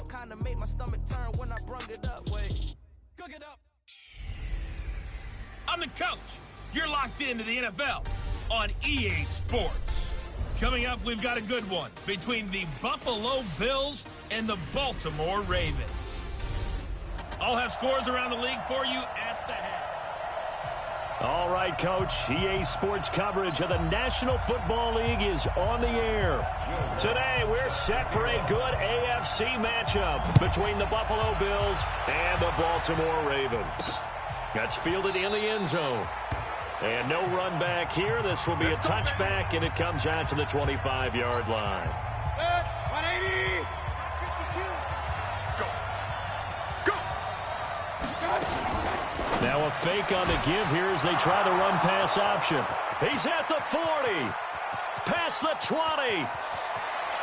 kind of made my stomach turn when I brung it up. Wait, cook it up. I'm the coach. You're locked into the NFL on EA Sports. Coming up, we've got a good one between the Buffalo Bills and the Baltimore Ravens. I'll have scores around the league for you at the head. All right, Coach. EA Sports coverage of the National Football League is on the air. Today, we're set for a good AFC matchup between the Buffalo Bills and the Baltimore Ravens. That's fielded in the end zone. And no run back here. This will be a touchback, and it comes out to the 25-yard line. 180. Now a fake on the give here as they try the run-pass option. He's at the 40. Past the 20.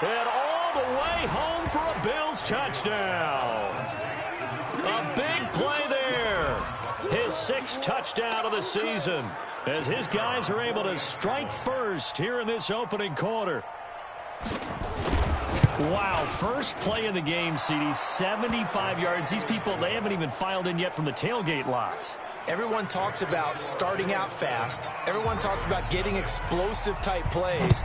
And all the way home for a Bills touchdown. A big play there. His 6th touchdown of the season as his guys are able to strike first here in this opening quarter. Wow, first play in the game, CD, 75 yards. These people, they haven't even filed in yet from the tailgate lots. Everyone talks about starting out fast. Everyone talks about getting explosive-type plays.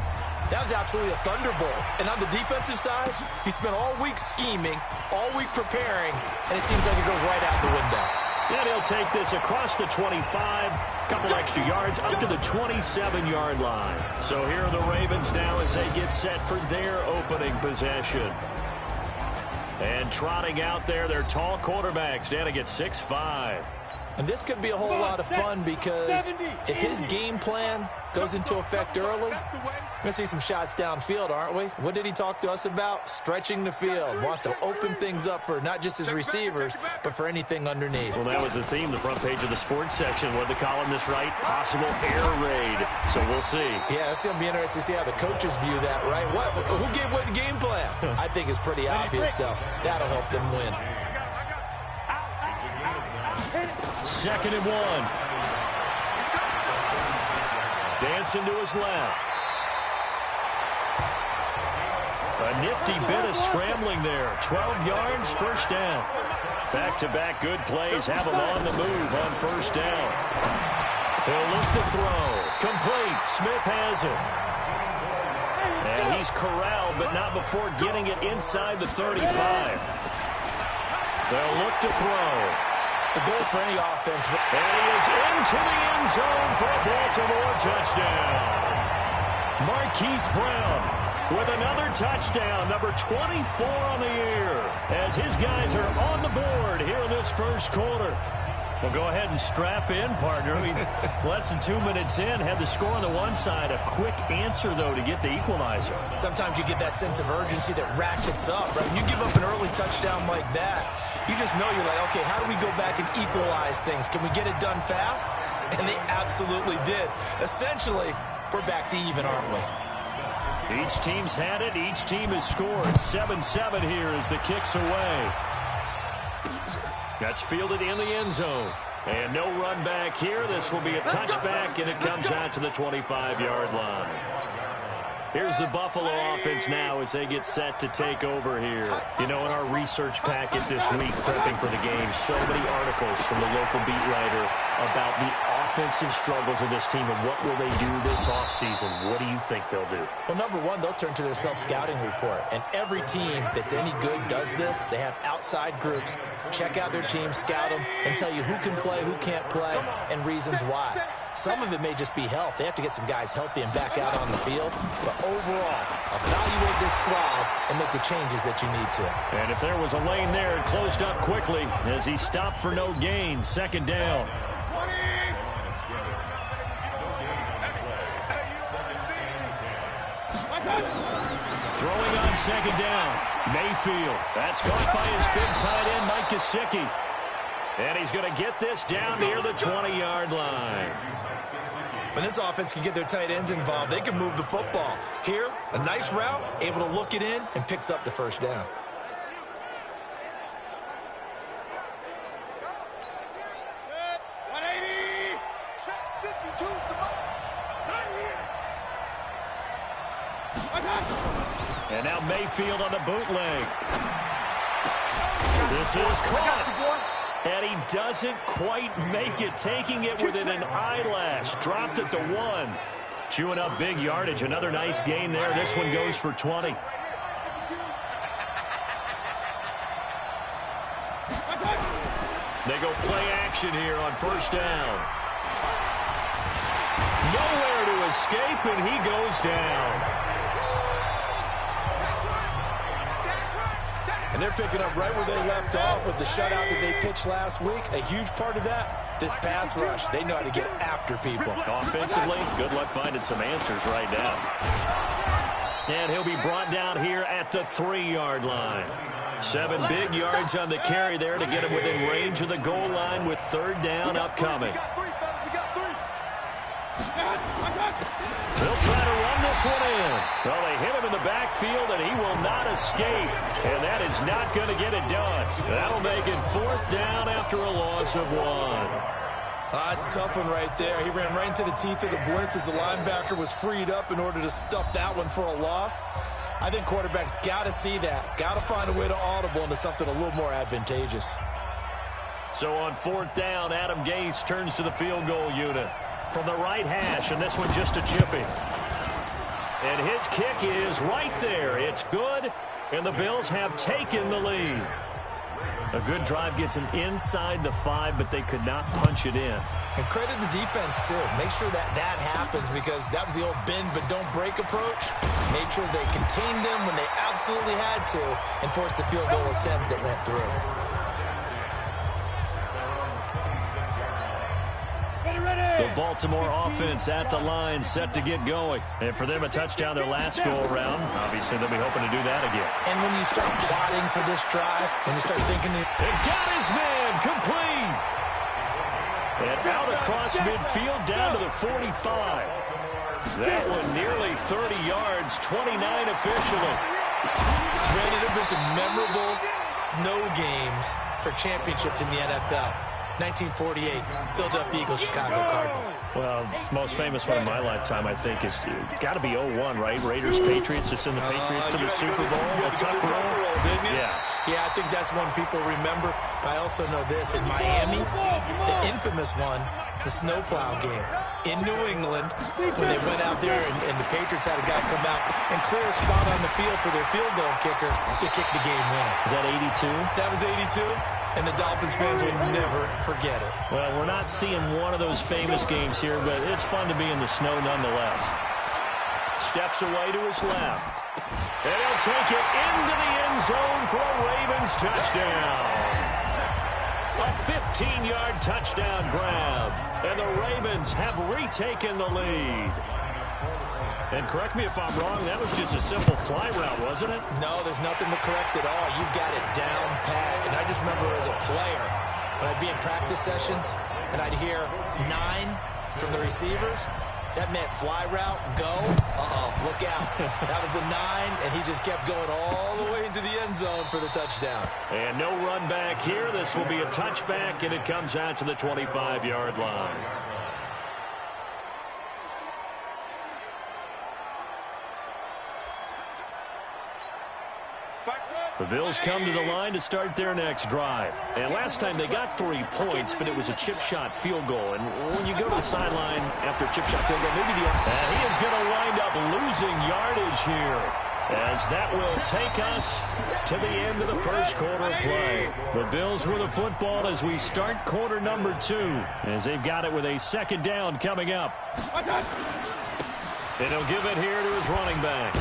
That was absolutely a thunderbolt. And on the defensive side, he spent all week scheming, all week preparing, and it seems like it goes right out the window. And he'll take this across the 25, couple extra yards, up to the 27-yard line. So here are the Ravens now as they get set for their opening possession. And trotting out there, their tall quarterbacks standing at 6'5". And this could be a whole lot of fun because if his game plan goes into effect early, we're going to see some shots downfield, aren't we? What did he talk to us about? Stretching the field. Wants to open things up for not just his receivers, but for anything underneath. Well, that was the theme, the front page of the sports section. What the columnist write? Possible air raid. So we'll see. Yeah, it's going to be interesting to see how the coaches view that, right? Who gave away the game plan? I think it's pretty obvious, though. That'll help them win. 2nd and 1. Dancing to his left. A nifty bit of scrambling there. 12 yards, first down. Back-to-back good plays have him on the move on first down. He'll look to throw. Complete. Smith has it. And he's corralled, but not before getting it inside the 35. They'll look to throw. The goal for any offense. And he is into the end zone for a Baltimore touchdown. Marquise Brown with another touchdown, number 24 on the year, as his guys are on the board here in this first quarter. Well, go ahead and strap in, partner. Less than 2 minutes in, had the score on the one side. A quick answer, though, to get the equalizer. Sometimes you get that sense of urgency that ratchets up, right? When you give up an early touchdown like that, you just know you're like, okay, how do we go back and equalize things? Can we get it done fast? And they absolutely did. Essentially, we're back to even, aren't we? Each team's had it. Each team has scored. 7-7 here as the kick's away. That's fielded in the end zone. And no run back here. This will be a touchback, and it comes out to the 25-yard line. Here's the Buffalo offense now as they get set to take over here. You know, in our research packet this week, prepping for the game, so many articles from the local beat writer about the offensive struggles of this team and what will they do this offseason. What do you think they'll do? Well, number one, they'll turn to their self-scouting report. And every team that's any good does this. They have outside groups. Check out their team, scout them, and tell you who can play, who can't play, and reasons why. Some of it may just be health. They have to get some guys healthy and back out on the field. But overall, evaluate this squad and make the changes that you need to. And if there was a lane there, it closed up quickly as he stopped for no gain. 2nd down. Throwing on 2nd down. Mayfield. That's caught by his big tight end, Mike Gesicki. And he's going to get this down near the 20-yard line. When this offense can get their tight ends involved, they can move the football. Here, a nice route, able to look it in, and picks up the first down. And now Mayfield on the bootleg. This is caught. And he doesn't quite make it, taking it within an eyelash. Dropped at the 1. Chewing up big yardage. Another nice gain there. This one goes for 20. They go play action here on first down. Nowhere to escape, and he goes down. And they're picking up right where they left off with the shutout that they pitched last week. A huge part of that, this pass rush. They know how to get after people. Offensively, good luck finding some answers right now. And he'll be brought down here at the 3-yard line. 7 big yards on the carry there to get him within range of the goal line with third down upcoming. They'll try to run this one in. Well, they hit him in the backfield, and he will not escape. And that is not going to get it done. That'll make it 4th down after a loss of 1. That's a tough one right there. He ran right into the teeth of the blitz as the linebacker was freed up in order to stuff that one for a loss. I think quarterbacks got to see that. Got to find a way to audible into something a little more advantageous. So on 4th down, Adam Gase turns to the field goal unit from the right hash, and this one just a chipping. And his kick is right there. It's good, and the Bills have taken the lead. A good drive gets them inside the 5, but they could not punch it in. And credit the defense, too. Make sure that happens, because that was the old bend but don't break approach. Made sure they contained them when they absolutely had to and forced the field goal attempt that went through. The Baltimore offense at the line, set to get going. And for them, a touchdown their last go-around. Obviously, they'll be hoping to do that again. And when you start plotting for this drive, when you start thinking... It got his man complete. And out across midfield down to the 45. That one nearly 30 yards, 29 officially. Brandon, there have been some memorable snow games for championships in the NFL. 1948, Philadelphia Eagles, Chicago Cardinals. Well, the most famous one in my lifetime, I think, is got to be 01, right? Raiders, Patriots, to send the Patriots to the Super Bowl. The tuck roll, didn't you? Yeah, I think that's one people remember. But I also know this. In Miami, the infamous one, the snowplow game. In New England, when they went out there and the Patriots had a guy come out and clear a spot on the field for their field goal kicker to kick the game winner. Is that 82? That was 82. And the Dolphins fans will never forget it. Well, we're not seeing one of those famous games here, but it's fun to be in the snow nonetheless. Steps away to his left. And he'll take it into the end zone for a Ravens touchdown. A 15-yard touchdown grab. And the Ravens have retaken the lead. And correct me if I'm wrong, that was just a simple fly route, wasn't it? No, there's nothing to correct at all. You got it down pat. And I just remember as a player, when I'd be in practice sessions and I'd hear 9 from the receivers, that meant fly route, go, look out. That was the 9, and he just kept going all the way into the end zone for the touchdown. And no run back here. This will be a touchback, and it comes out to the 25-yard line. The Bills come to the line to start their next drive. And last time they got 3 points, but it was a chip shot field goal. And when you go to the sideline after a chip shot field goal, maybe he is going to wind up losing yardage here, as that will take us to the end of the first quarter play. The Bills with the football as we start quarter number 2, as they've got it with a second down coming up. And he'll give it here to his running back.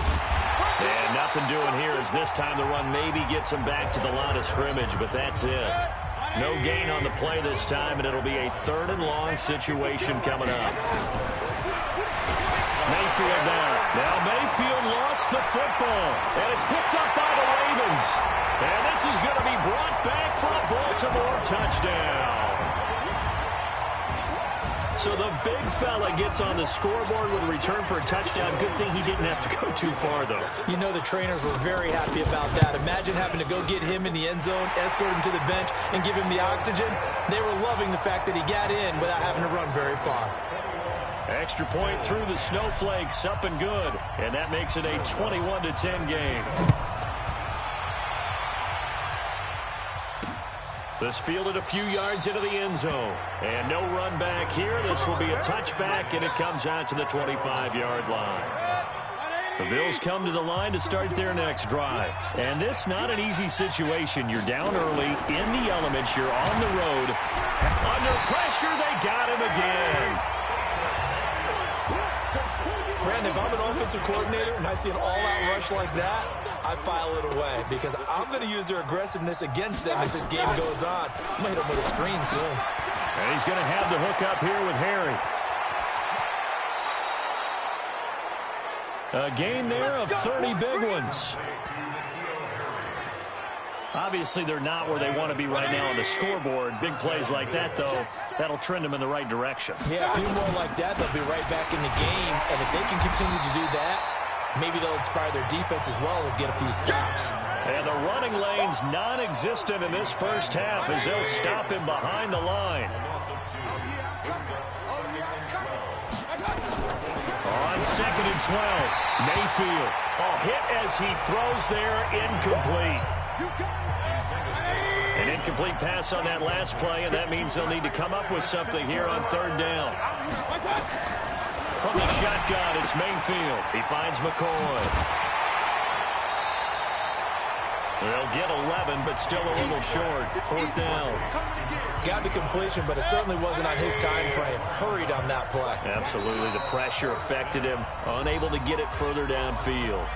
And nothing doing here as this time the run maybe gets him back to the line of scrimmage, but that's it. No gain on the play this time, and it'll be a 3rd and long situation coming up. Mayfield down. Now Mayfield lost the football, and it's picked up by the Ravens. And this is going to be brought back for a Baltimore touchdown. So the big fella gets on the scoreboard with a return for a touchdown. Good thing he didn't have to go too far, though. You know the trainers were very happy about that. Imagine having to go get him in the end zone, escort him to the bench, and give him the oxygen. They were loving the fact that he got in without having to run very far. Extra point through the snowflakes, up and good. And that makes it a 21-10 game. This fielded a few yards into the end zone. And no run back here. This will be a touchback, and it comes out to the 25-yard line. The Bills come to the line to start their next drive. And this not an easy situation. You're down early, in the elements, you're on the road. Under pressure, they got him again. Brandon, if I'm an offensive coordinator and I see an all-out rush like that, I file it away because I'm going to use their aggressiveness against them as this game goes on. I'm going to hit them with a screen soon. And he's going to have the hook up here with Harry. A gain there of 30 big ones. Obviously, they're not where they want to be right now on the scoreboard. Big plays like that, though, that'll trend them in the right direction. Yeah, a few more like that, they'll be right back in the game. And if they can continue to do that, maybe they'll inspire their defense as well and get a few stops. And the running lane's non-existent in this first half as they'll stop him behind the line. On 2nd and 12, Mayfield. A hit as he throws there, incomplete. An incomplete pass on that last play, and that means they'll need to come up with something here on 3rd down. From the shotgun, it's Mayfield. He finds McCoy. They'll get 11, but still a little short. 4th down. Got the completion, but it certainly wasn't on his time frame. Hurried on that play. Absolutely. The pressure affected him. Unable to get it further downfield.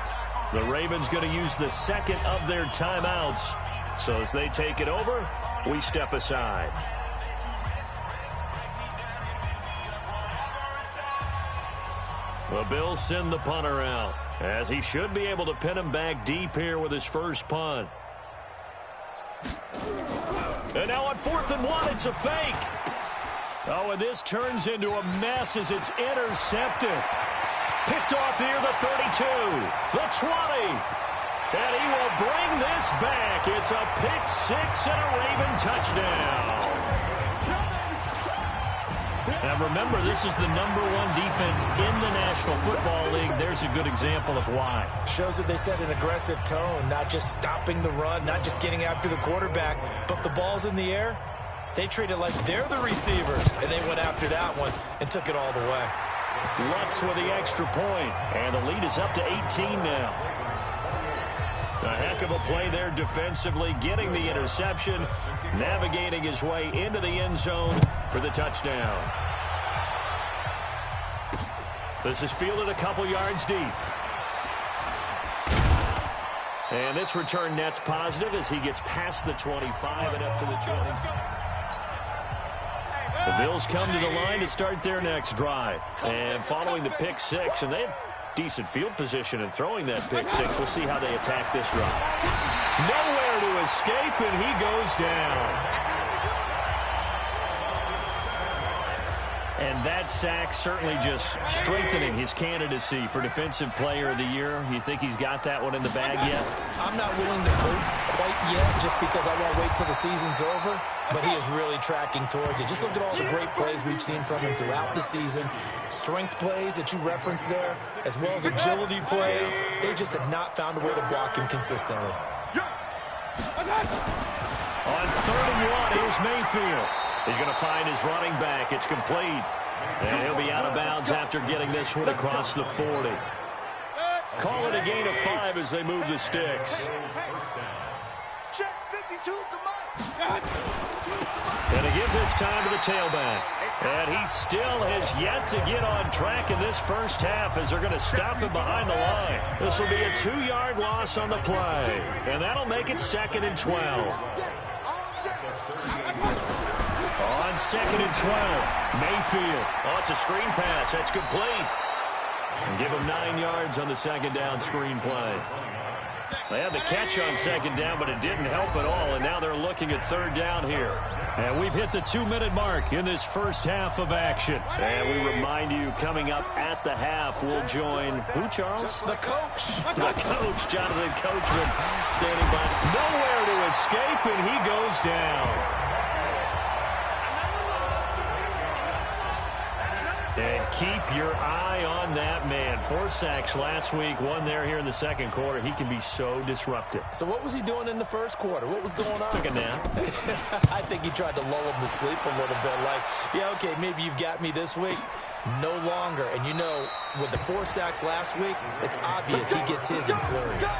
The Ravens going to use the second of their timeouts. So as they take it over, we step aside. The Bills send the punter out, as he should be able to pin him back deep here with his first punt. And now on 4th and 1, it's a fake. Oh, and this turns into a mess as it's intercepted. Picked off near the 32, the 20. And he will bring this back. It's a pick six and a Raven touchdown. Now remember, this is the #1 defense in the National Football League. There's a good example of why. Shows that they set an aggressive tone, not just stopping the run, not just getting after the quarterback, but the ball's in the air. They treat it like they're the receivers, and they went after that one and took it all the way. Lutz with the extra point, and the lead is up to 18 now. A heck of a play there defensively, getting the interception, navigating his way into the end zone for the touchdown. This is fielded a couple yards deep. And this return net's positive as he gets past the 25 and up to the 20. The Bills come to the line to start their next drive. And following the pick six, and they have decent field position in throwing that pick six. We'll see how they attack this run. Nowhere to escape, and he goes down. And that sack certainly just strengthening his candidacy for Defensive Player of the Year. You think he's got that one in the bag yet? I'm not willing to vote quite yet just because I won't wait till the season's over, but he is really tracking towards it. Just look at all the great plays we've seen from him throughout the season. Strength plays that you referenced there, as well as agility plays. They just have not found a way to block him consistently. On 3rd and 1, here's Mayfield. He's going to find his running back. It's complete. And he'll be out of bounds after getting this one across the 40. Call it a gain of 5 as they move the sticks. And a give this time to the tailback. And he still has yet to get on track in this first half as they're going to stop him behind the line. This will be a 2-yard loss on the play. And that'll make it 2nd and 12. On 2nd and 12, Mayfield. Oh, it's a screen pass. That's complete. And give him 9 yards on the 2nd down screen play. They had the catch on 2nd down, but it didn't help at all, and now they're looking at 3rd down here. And we've hit the 2-minute mark in this first half of action. And we remind you, coming up at the half, we'll join who, Charles? The coach. The coach, Jonathan Coachman, standing by. Nowhere to escape, and he goes down. And keep your eye on that man. 4 sacks last week, 1 there here in the second quarter. He can be so disruptive. So what was he doing in the first quarter? What was going on? Took a nap. I think he tried to lull him to sleep a little bit. Like, yeah, okay, maybe you've got me this week. No longer. And you know, with the 4 sacks last week, it's obvious he gets his in flurries.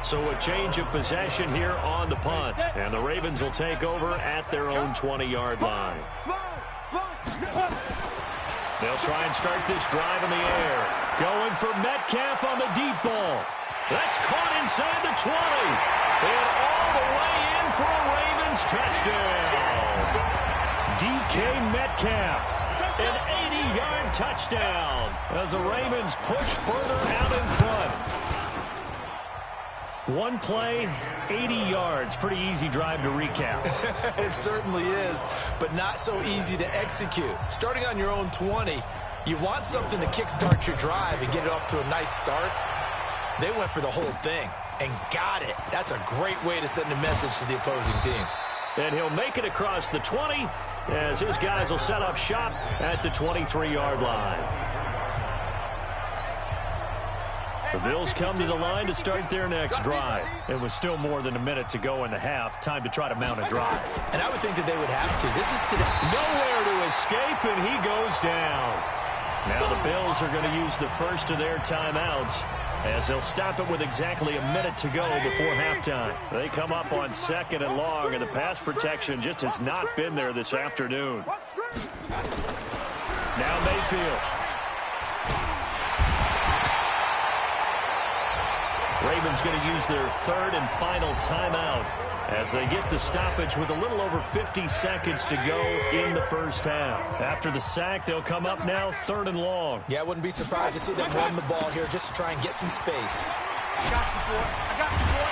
So a change of possession here on the punt. And the Ravens will take over at their own 20-yard line. They'll try and start this drive in the air. Going for Metcalf on the deep ball. That's caught inside the 20. And all the way in for a Ravens touchdown. DK Metcalf, an 80-yard touchdown as the Ravens push further out in front. 1 play, 80 yards. Pretty easy drive to recap. It certainly is, but not so easy to execute. Starting on your own 20, you want something to kickstart your drive and get it off to a nice start. They went for the whole thing and got it. That's a great way to send a message to the opposing team. And he'll make it across the 20 as his guys will set up shop at the 23-yard line. The Bills come to the line to start their next drive. It was still more than a minute to go in the half. Time to try to mount a drive. And I would think that they would have to. This is today. Nowhere to escape, and he goes down. Now the Bills are going to use the first of their timeouts as they'll stop it with exactly a minute to go before halftime. They come up on 2nd and long, and the pass protection just has not been there this afternoon. Now Mayfield. Ravens going to use their 3rd and final timeout as they get the stoppage with a little over 50 seconds to go in the first half. After the sack, they'll come up now 3rd and long. Yeah, I wouldn't be surprised to see them run the ball here just to try and get some space. I got you, boy. I got you, boy.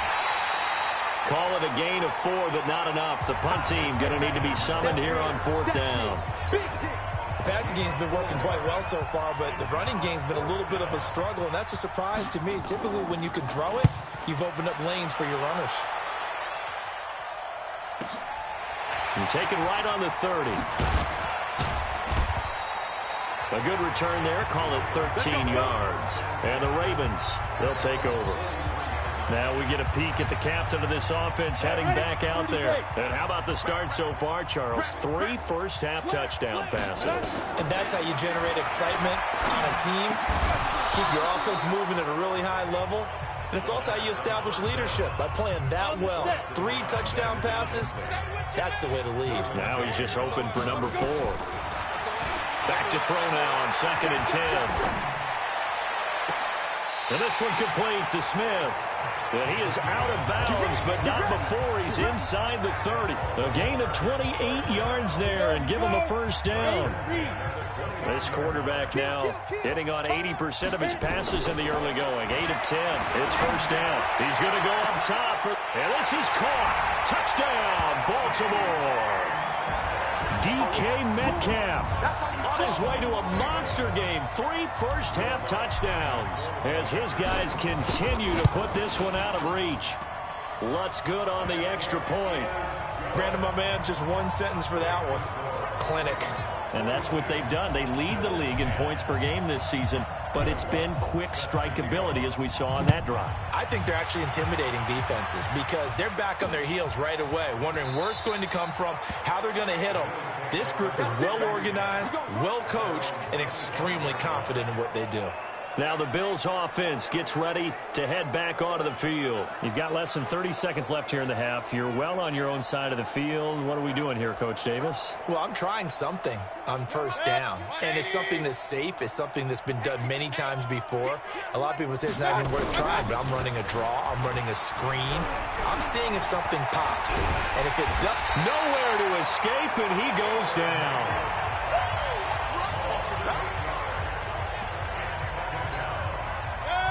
Call it a gain of 4, but not enough. The punt team going to need to be summoned here on 4th down. The passing game's been working quite well so far, but the running game's been a little bit of a struggle, and that's a surprise to me. Typically, when you can throw it, you've opened up lanes for your runners. And taken right on the 30. A good return there. Call it 13 yards. And the Ravens, they'll take over. Now we get a peek at the captain of this offense heading back out there. And how about the start so far, Charles? 3 first-half touchdown passes. And that's how you generate excitement on a team. Keep your offense moving at a really high level. And it's also how you establish leadership, by playing that well. 3 touchdown passes, that's the way to lead. Now he's just hoping for number 4. Back to throw now on 2nd and 10. And this one complete to Smith. And he is out of bounds, but not before he's inside the 30. A gain of 28 yards there and give him a first down. This quarterback now hitting on 80% of his passes in the early going. 8 of 10. It's first down. He's going to go up top. And this is caught. Touchdown, Baltimore. DK Metcalf on his way to a monster game. 3 first-half touchdowns as his guys continue to put this one out of reach. Lutz good on the extra point. Brandon, my man, just one sentence for that one. Clinic. And that's what they've done. They lead the league in points per game this season, but it's been quick strikeability as we saw on that drive. I think they're actually intimidating defenses because they're back on their heels right away, wondering where it's going to come from, how they're going to hit them. This group is well organized, well coached, and extremely confident in what they do. Now the Bills offense gets ready to head back onto the field. You've got less than 30 seconds left here in the half. You're well on your own side of the field. What are we doing here, Coach Davis? Well, I'm trying something on first down, and it's something that's safe. It's something that's been done many times before. A lot of people say it's not even worth trying, but I'm running a draw. I'm running a screen. I'm seeing if something pops, and if it does, nowhere to escape, and he goes down.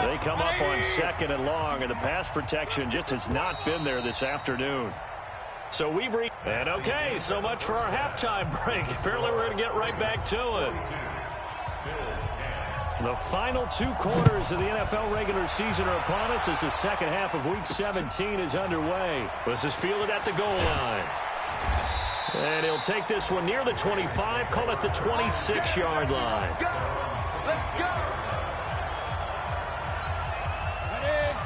They come up on 2nd and long, and the pass protection just has not been there this afternoon. So we've and okay, so much for our halftime break. Apparently we're going to get right back to it. The final 2 quarters of the NFL regular season are upon us as the second half of Week 17 is underway. This is fielded at the goal line. And he'll take this one near the 25, call it the 26-yard line. Let's go.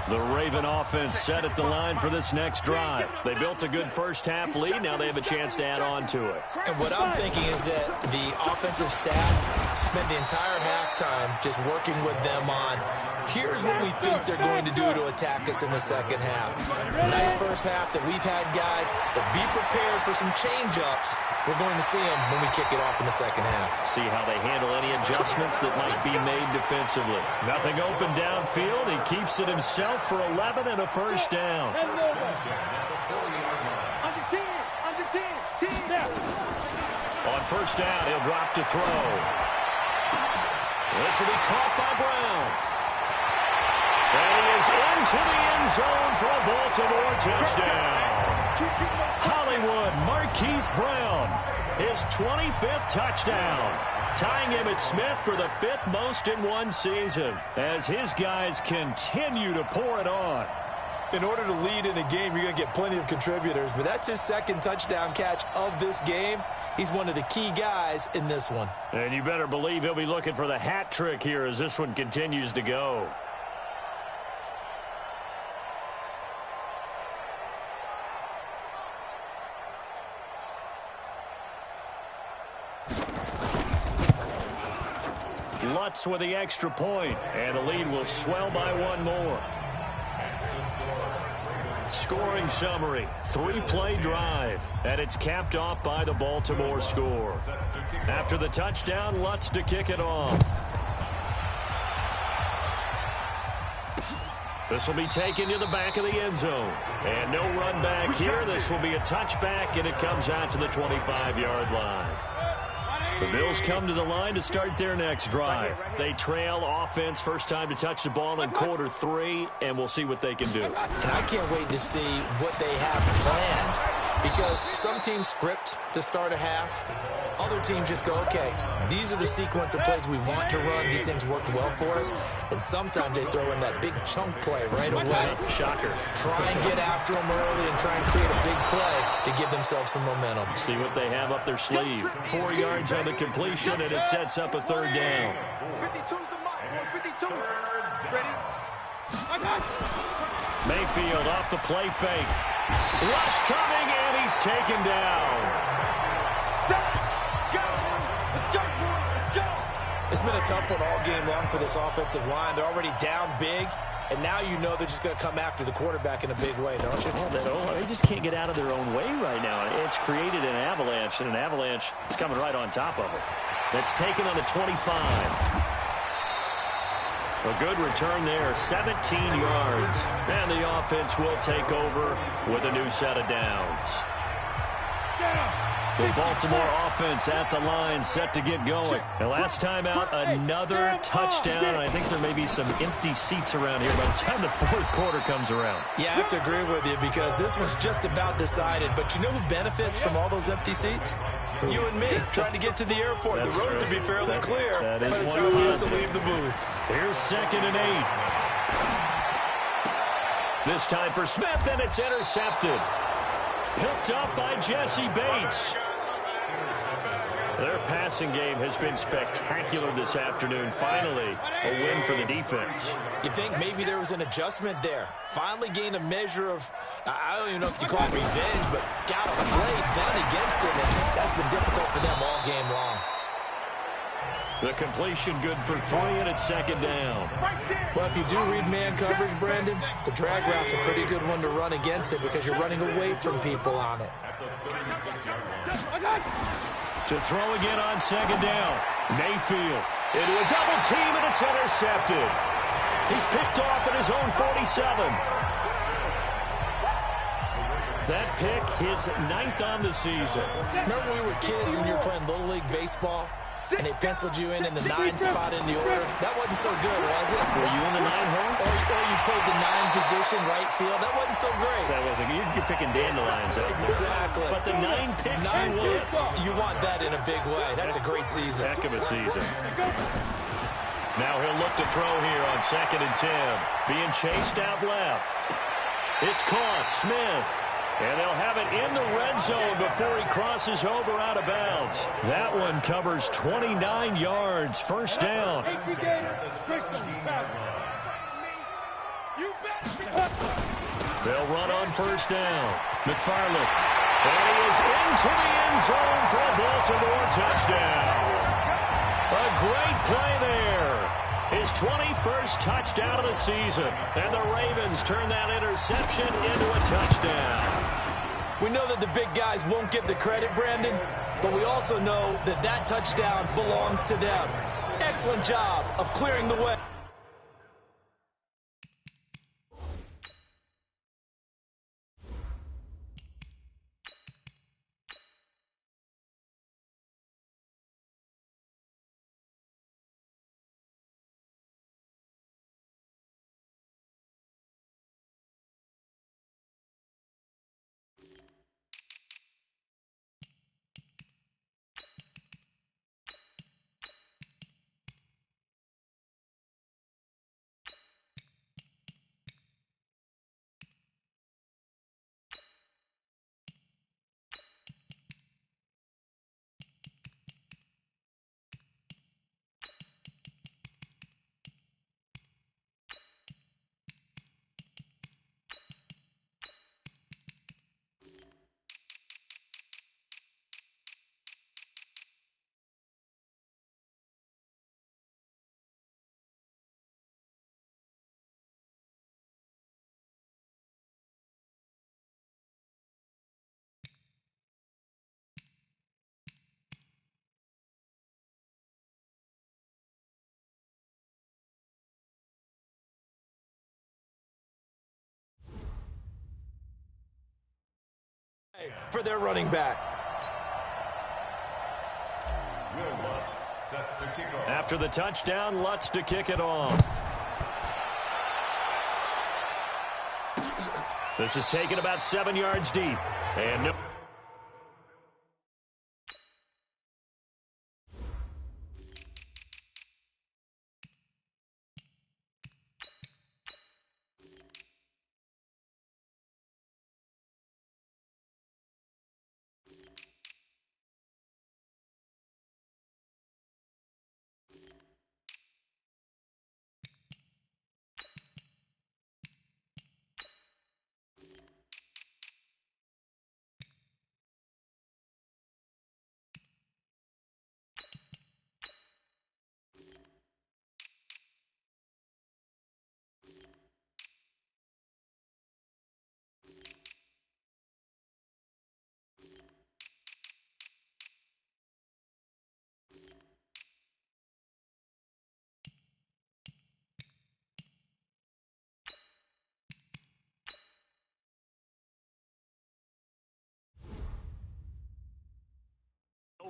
The Raven offense set at the line for this next drive. They built a good first-half lead. Now they have a chance to add on to it. And what I'm thinking is that the offensive staff spent the entire halftime just working with them on, here's what we think they're going to do to attack us in the second half. Nice first half that we've had, guys, but be prepared for some change-ups. We're going to see them when we kick it off in the second half. See how they handle any adjustments that might be made defensively. Nothing open downfield. He keeps it himself for 11 and a first down. Under 10. On first down, he'll drop to throw. This will be caught by Brown. And he is into the end zone for a Baltimore touchdown. Hollywood Marquise Brown, his 25th touchdown, tying Emmitt Smith for the 5th most in one season as his guys continue to pour it on. In order to lead in a game, you're going to get plenty of contributors, but that's his second touchdown catch of this game. He's one of the key guys in this one. And you better believe he'll be looking for the hat trick here as this one continues to go. Lutz with the extra point, and the lead will swell by one more. Scoring summary, 3-play drive, and it's capped off by the Baltimore score. After the touchdown, Lutz to kick it off. This will be taken to the back of the end zone. And no run back here. This will be a touchback, and it comes out to the 25-yard line. The Bills come to the line to start their next drive. They trail offense, first time to touch the ball in quarter 3, and we'll see what they can do. And I can't wait to see what they have planned, because some teams script to start a half. Other teams just go, okay, these are the sequence of plays we want to run. These things worked well for us. And sometimes they throw in that big chunk play right away. Shocker. Try and get after them early and try and create a big play to give themselves some momentum. See what they have up their sleeve. 4 yards on the completion, and it sets up a third down. 52's the mark. 52. Ready? Mayfield off the play fake. Rush coming, and he's taken down. It's been a tough one all game long for this offensive line. They're already down big, and now you know they're just going to come after the quarterback in a big way, don't you? They just can't get out of their own way right now. It's created an avalanche, and an avalanche is coming right on top of it. That's taken on the 25. A good return there, 17 yards. And the offense will take over with a new set of downs. The Baltimore offense at the line, set to get going. And last time out, another touchdown. And I think there may be some empty seats around here by the time the fourth quarter comes around. Yeah, I have to agree with you, because this one's just about decided. But you know who benefits from all those empty seats? You and me, trying to get to the airport. That's the road true. to be fairly clear that by is the one time we have to positive. leave the booth. Here's 2nd and 8. This time for Smith, and it's intercepted. Picked up by Jesse Bates. Their passing game has been spectacular this afternoon. Finally, a win for the defense. You think maybe there was an adjustment there. Finally gained a measure of, I don't even know if you call it revenge, but got a play done against him, and that's been difficult for them all game long. The completion good for 3, and it's 2nd down. Well, if you do read man coverage, Brandon, the drag route's a pretty good one to run against it because you're running away from people on it. To throw again on 2nd down. Mayfield into a double team, and it's intercepted. He's picked off at his own 47. That pick, his 9th on the season. Remember when we were kids and you were playing Little League Baseball, and they penciled you in the 9 spot in the order? That wasn't so good, was it? Were you in the 9 hole? Or you played the 9 position, right field. That wasn't so great. That wasn't. You're picking dandelions out there. Exactly. But the 9 picks, 9 picks, you want that in a big way. That's a great season. Heck of a season. Now he'll look to throw here on 2nd and 10. Being chased out left. It's caught. Smith. And they'll have it in the red zone before he crosses over out of bounds. That one covers 29 yards. First down. They'll run on first down. McFarland. And he is into the end zone for a Baltimore touchdown. A great play there. His 21st touchdown of the season. And the Ravens turn that interception into a touchdown. We know that the big guys won't get the credit, Brandon, but we also know that that touchdown belongs to them. Excellent job of clearing the way. For their running back. After the touchdown, Lutz to kick it off. This is taken about 7 yards deep. And no.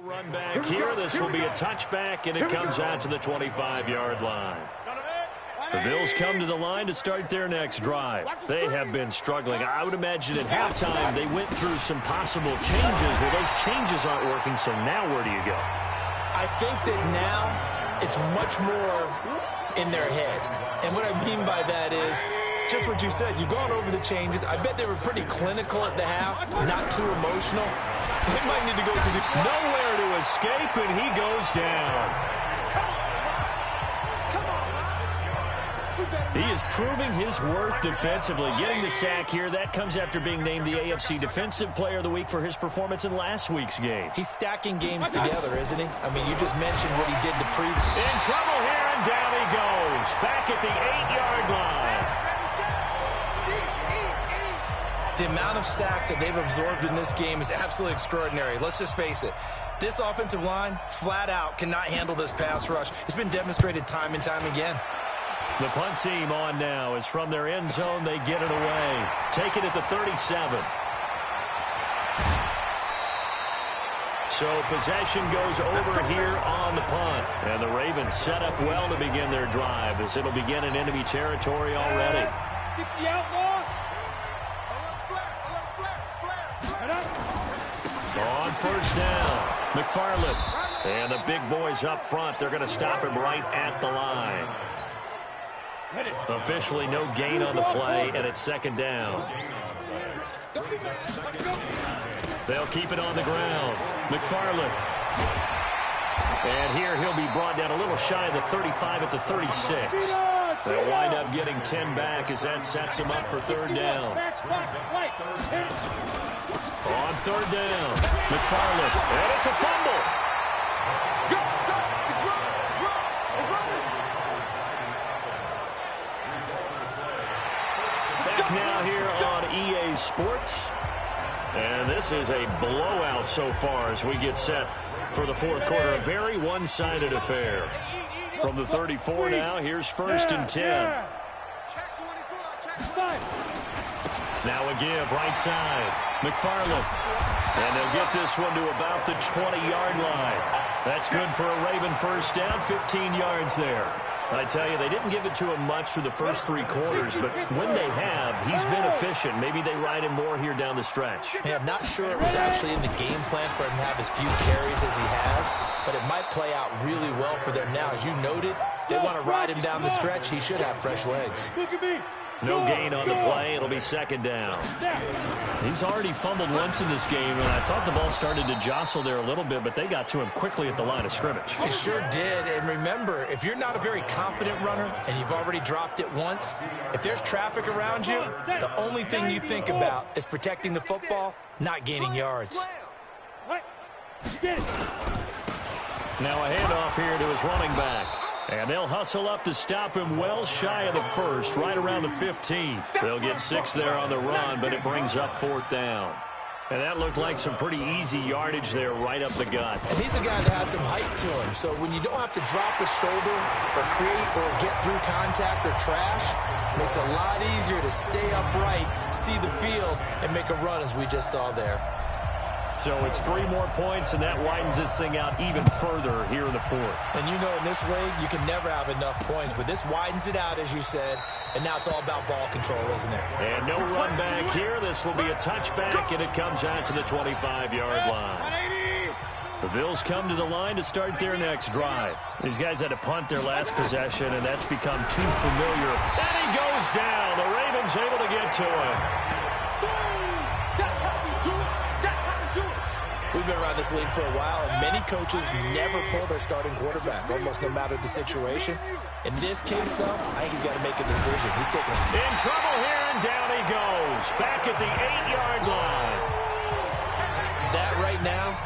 Run back here. This will be a touchback, and it comes out to the 25-yard line. The Bills come to the line to start their next drive. They have been struggling. I would imagine at halftime they went through some possible changes. Well, those changes aren't working, so now where do you go? I think that now it's much more in their head. And what I mean by that is just what you said. You've gone over the changes. I bet they were pretty clinical at the half, not too emotional. They might need to go to the... Nowhere to escape, and he goes down. He is proving his worth defensively. Getting the sack here, that comes after being named the AFC Defensive Player of the Week for his performance in last week's game. He's stacking games together, isn't he? I mean, you just mentioned what he did the previous... In trouble here, and down he goes. Back at the 8-yard line. The amount of sacks that they've absorbed in this game is absolutely extraordinary. Let's just face it. This offensive line, flat out, cannot handle this pass rush. It's been demonstrated time and time again. The punt team on now is from their end zone. They get it away. Take it at the 37. So possession goes over here on the punt. And the Ravens set up well to begin their drive as it'll begin in enemy territory already. 60 out, On first down, McFarland. And the big boys up front, they're going to stop him right at the line. Officially no gain on the play, and it's second down. They'll keep it on the ground. McFarland. And here he'll be brought down a little shy of the 35 at the 36. They'll wind up getting 10 back as that sets him up for third down. On third down, McFarland. And it's a fumble. Back now here on EA Sports. And this is a blowout so far as we get set for the fourth quarter. A very one-sided affair. From the 34 now, here's first and 10. Now a give, right side. McFarland. And they'll get this one to about the 20-yard line. That's good for a Raven first down, 15 yards there. I tell you, they didn't give it to him much through the first three quarters, but when they have, he's been efficient. Maybe they ride him more here down the stretch. Hey, I'm not sure it was actually in the game plan for him to have as few carries as he has, but it might play out really well for them now. As you noted, if they want to ride him down the stretch, he should have fresh legs. No gain on the play. It'll be second down. He's already fumbled once in this game, and I thought the ball started to jostle there a little bit, but they got to him quickly at the line of scrimmage. They sure did. And remember, if you're not a very confident runner and you've already dropped it once, if there's traffic around you, the only thing you think about is protecting the football, not gaining yards. Now a handoff here to his running back. And they'll hustle up to stop him well shy of the first, right around the 15. They'll get 6 there on the run, but it brings up fourth down. And that looked like some pretty easy yardage there right up the gut. And he's a guy that has some height to him. So when you don't have to drop a shoulder or create or get through contact or trash, it makes it a lot easier to stay upright, see the field, and make a run as we just saw there. So it's 3 more points, and that widens this thing out even further here in the fourth. And you know in this league, you can never have enough points, but this widens it out, as you said, and now it's all about ball control, isn't it? And no run back here. This will be a touchback, and it comes out to the 25-yard line. The Bills come to the line to start their next drive. These guys had to punt their last possession, and that's become too familiar. And he goes down. The Ravens able to get to him. We've been around this league for a while, and many coaches never pull their starting quarterback, almost no matter the situation. In this case, though, I think he's got to make a decision. He's taking in trouble here, and down he goes. Back at the 8-yard line. That right now,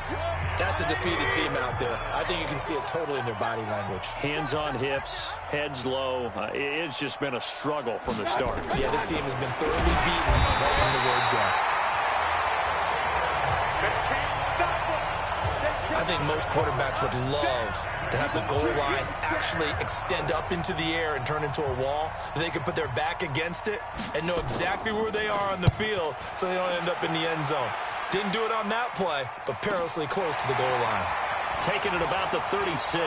that's a defeated team out there. I think you can see it totally in their body language. Hands on hips, heads low. It's just been a struggle from the start. Yeah, this team has been thoroughly beaten right from the word go. I think most quarterbacks would love to have the goal line actually extend up into the air and turn into a wall. They could put their back against it and know exactly where they are on the field so they don't end up in the end zone. Didn't do it on that play, but perilously close to the goal line. Taking it about the 36.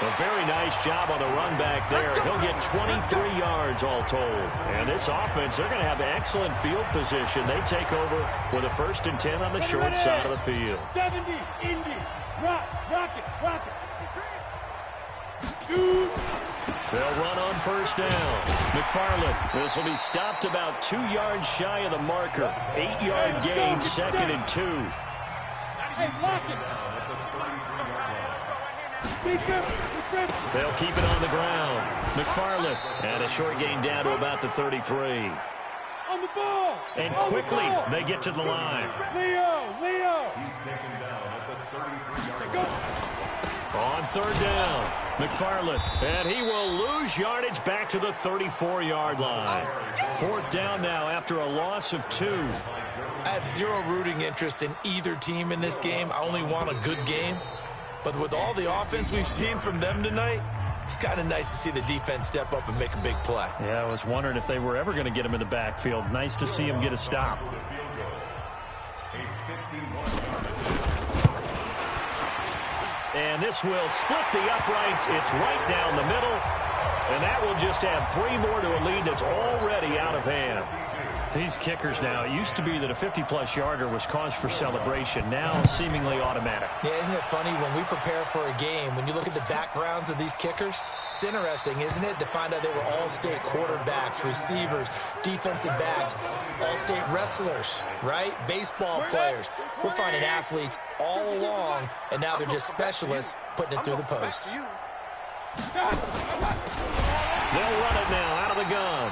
A very nice job on the run back there. He'll get 23 yards all told. And this offense, they're going to have excellent field position. They take over with a first and 10 on the short side of the field. 70, Indy, rock it. Shoot. They'll run on first down. McFarland. This will be stopped about 2 yards shy of the marker. 8-yard gain, second and 2. Hey, lock it. They'll keep it on the ground. McFarland. And a short gain down to about the 33. On the ball. And quickly, they get to the line. Leo. He's taken down at the 33-yard line. On third down, McFarland. And he will lose yardage back to the 34-yard line. Fourth down now after a loss of 2. I have zero rooting interest in either team in this game. I only want a good game. But with all the offense we've seen from them tonight, it's kind of nice to see the defense step up and make a big play. Yeah, I was wondering if they were ever going to get him in the backfield. Nice to see him get a stop. And this will split the uprights. It's right down the middle. And that will just add 3 more to a lead that's already out of hand. These kickers now, it used to be that a 50-plus yarder was cause for celebration. Now, seemingly automatic. Yeah, isn't it funny when we prepare for a game, when you look at the backgrounds of these kickers, it's interesting, isn't it, to find out they were all-state quarterbacks, receivers, defensive backs, all-state wrestlers, right? Baseball players. We're finding athletes all along, and now they're just specialists putting it through the posts. They'll run it now out of the gun.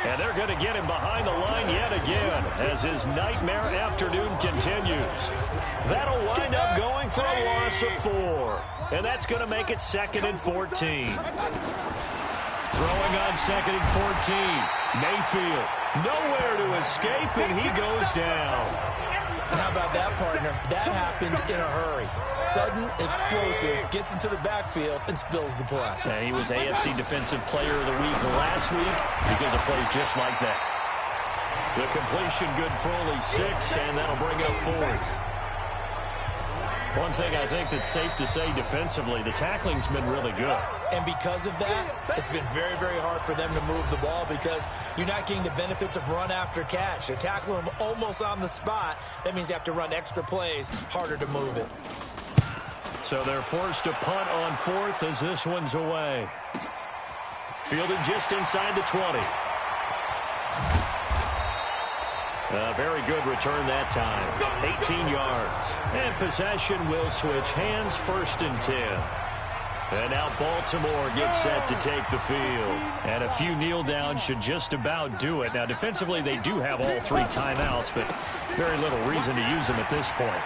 And they're going to get him behind the line yet again as his nightmare afternoon continues. That'll wind up going for a loss of 4. And that's going to make it 2nd and 14. Throwing on 2nd and 14. Mayfield nowhere to escape, and he goes down. How about that, partner? That happened in a hurry. Sudden, explosive, gets into the backfield, and spills the play. And he was AFC Defensive Player of the Week last week because of plays just like that. The completion good for only 6, and that'll bring up 4th. One thing I think that's safe to say defensively, the tackling's been really good. And because of that, it's been very, very hard for them to move the ball because you're not getting the benefits of run after catch. They're tackling them almost on the spot. That means you have to run extra plays, harder to move it. So they're forced to punt on 4th as this one's away. Fielded just inside the 20. A very good return that time. 18 yards. And possession will switch hands, 1st and 10. And now Baltimore gets set to take the field. And a few kneel downs should just about do it. Now, defensively, they do have all 3 timeouts, but very little reason to use them at this point.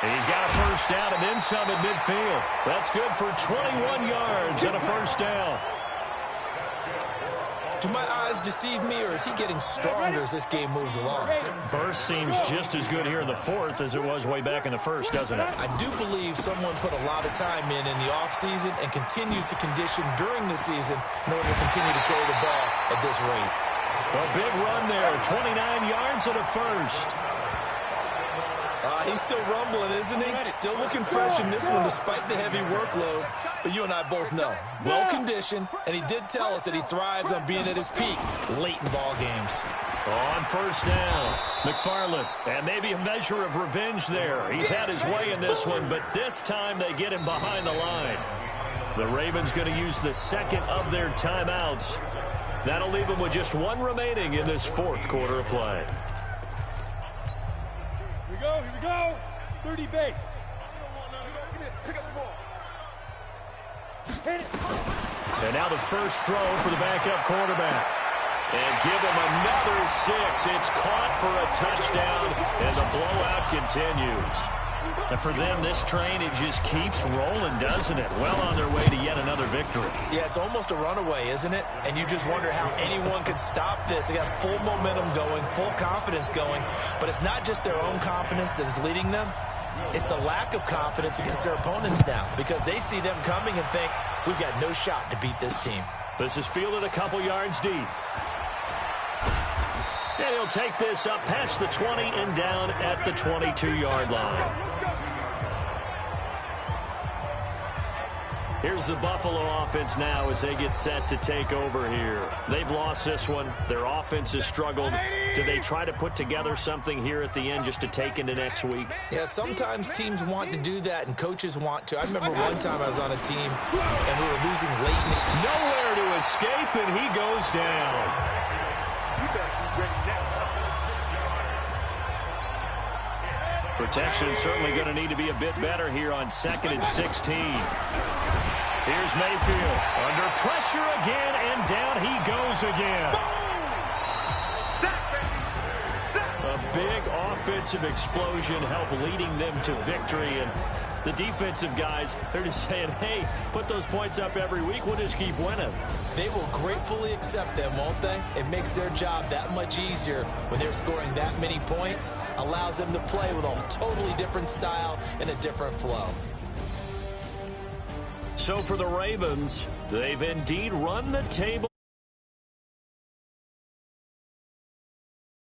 And he's got a 1st down and then some at midfield. That's good for 21 yards and a 1st down. Do my eyes deceive me, or is he getting stronger as this game moves along? Burst seems just as good here in the 4th as it was way back in the 1st, doesn't it? I do believe someone put a lot of time in the offseason and continues to condition during the season in order to continue to carry the ball at this rate. A big run there, 29 yards and a 1st. He's still rumbling, isn't he? Still looking fresh in this one despite the heavy workload. But you and I both know, well-conditioned, and he did tell us that he thrives on being at his peak late in ball games. On 1st down, McFarland, and maybe a measure of revenge there. He's had his way in this one, but this time they get him behind the line. The Ravens going to use the 2nd of their timeouts. That'll leave them with just 1 remaining in this 4th quarter of play. Here we go. 30 base. Pick up the ball. Hit it. And now the 1st throw for the backup quarterback. And give him another 6. It's caught for a touchdown, and the blowout continues. And for them, this train, it just keeps rolling, doesn't it? Well on their way to yet another victory. Yeah, it's almost a runaway, isn't it? And you just wonder how anyone could stop this. They got full momentum going, full confidence going. But it's not just their own confidence that's leading them. It's the lack of confidence against their opponents now because they see them coming and think, we've got no shot to beat this team. This is fielded a couple yards deep. And he'll take this up past the 20 and down at the 22-yard line. Here's the Buffalo offense now as they get set to take over here. They've lost this one. Their offense has struggled. Do they try to put together something here at the end just to take into next week? Yeah, sometimes teams want to do that and coaches want to. I remember one time I was on a team and we were losing late. Nowhere to escape, and he goes down. Protection certainly going to need to be a bit better here on 2nd and 16. Here's Mayfield under pressure again, and down he goes again. A big offensive explosion helped leading them to victory, and the defensive guys, they're just saying, hey, put those points up every week, we'll just keep winning. They will gratefully accept them, won't they? It makes their job that much easier when they're scoring that many points, allows them to play with a totally different style and a different flow. So for the Ravens, they've indeed run the table.